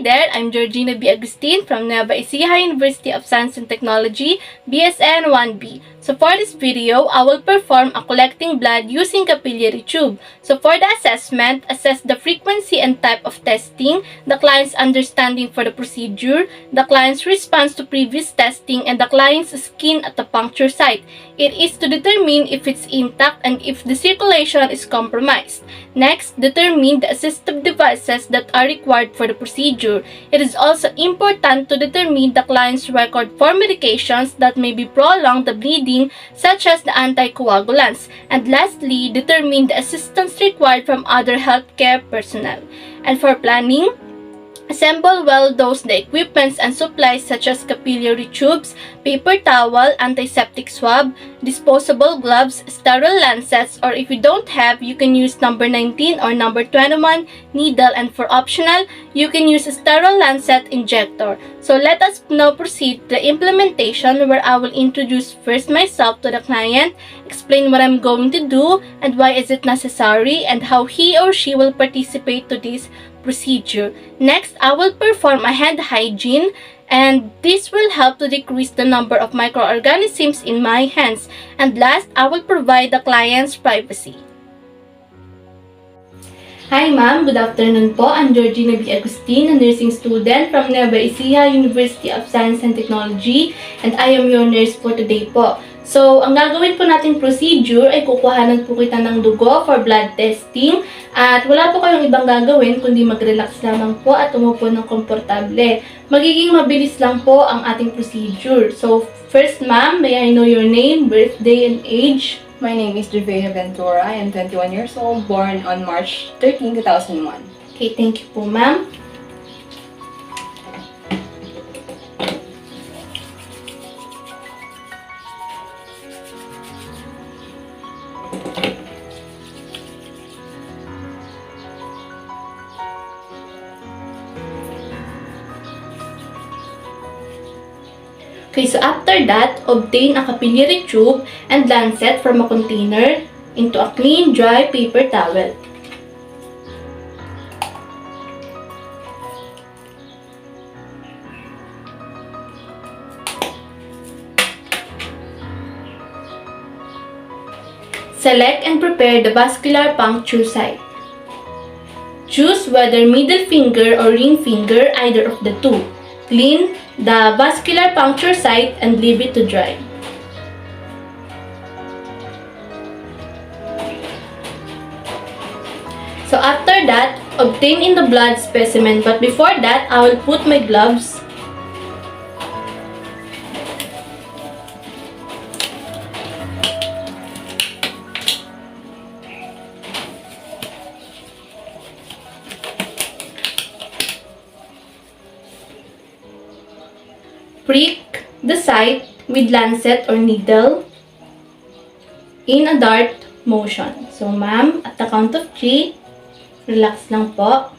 there, I'm Georgina B. Agustin from Nueva Ecija University of Science and Technology, BSN 1B. So for this video, I will perform a collecting blood using capillary tube. So for the assessment, assess the frequency and type of testing, the client's understanding for the procedure, the client's response to previous testing, and the client's skin at the puncture site. It is to determine if it's intact and if the circulation is compromised. Next, determine the assistive devices that are required for the procedure. It is also important to determine the client's record for medications that may be prolong the bleeding, such as the anticoagulants. And lastly, determine the assistance required from other healthcare personnel. And for planning, assemble well-dosed the equipments and supplies such as capillary tubes, paper towel, antiseptic swab, disposable gloves, sterile lancets, or if you don't have, you can use number 19 or number 21 needle, and for optional, you can use a sterile lancet injector. So let us now proceed to the implementation, where I will introduce first myself to the client, explain what I'm going to do and why is it necessary, and how he or she will participate to this procedure. Next, I will perform a hand hygiene, and this will help to decrease the number of microorganisms in my hands. And last, I will provide the client's privacy. Hi ma'am, good afternoon po. I'm Georgina B. Agustin, a nursing student from Nueva Ecija University of Science and Technology, and I am your nurse for today po. So, ang gagawin po nating procedure ay kukuhanan po kita ng dugo for blood testing, at wala po kayong ibang gagawin kundi mag-relax lamang po at umupo ng komportable. Magiging mabilis lang po ang ating procedure. So, first ma'am, may I know your name, birthday, and age? My name is Georgina Ventura. I am 21 years old, born on March 13, 2001. Okay, thank you po ma'am. Okay, so after that, obtain a capillary tube and lancet from a container into a clean, dry paper towel. Select and prepare the vascular puncture site. Choose whether middle finger or ring finger, either of the two. Clean the vascular puncture site and leave it to dry. So after that, obtain in the blood specimen, but before that, I will put my gloves. Prick the site with lancet or needle in a dart motion. So, ma'am, at the count of 3, relax lang po.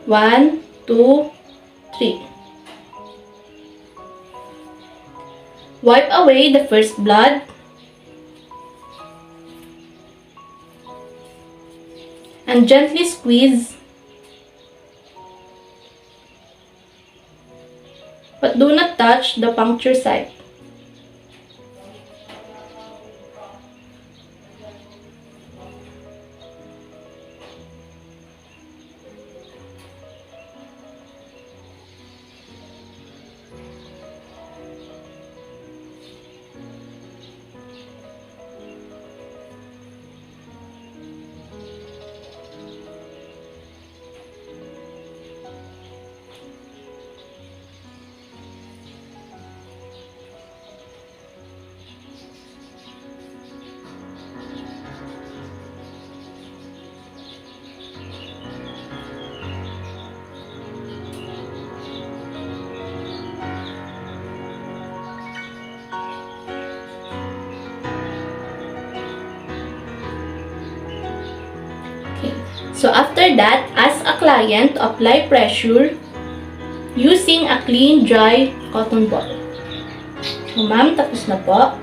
1, 2, 3. Wipe away the first blood. And gently squeeze. But do not touch the puncture site. So after that, ask a client to apply pressure using a clean, dry cotton ball. So ma'am, tapos na po.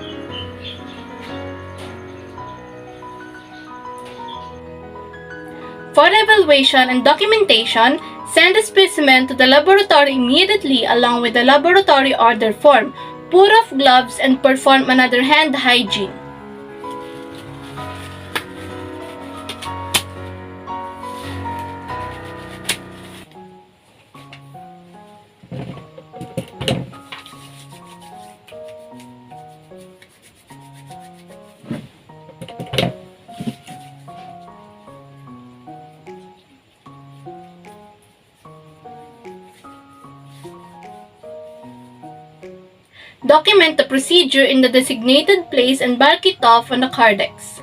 For evaluation and documentation, send the specimen to the laboratory immediately along with the laboratory order form. Put off gloves and perform another hand hygiene. Document the procedure in the designated place and mark it off on the Cardex.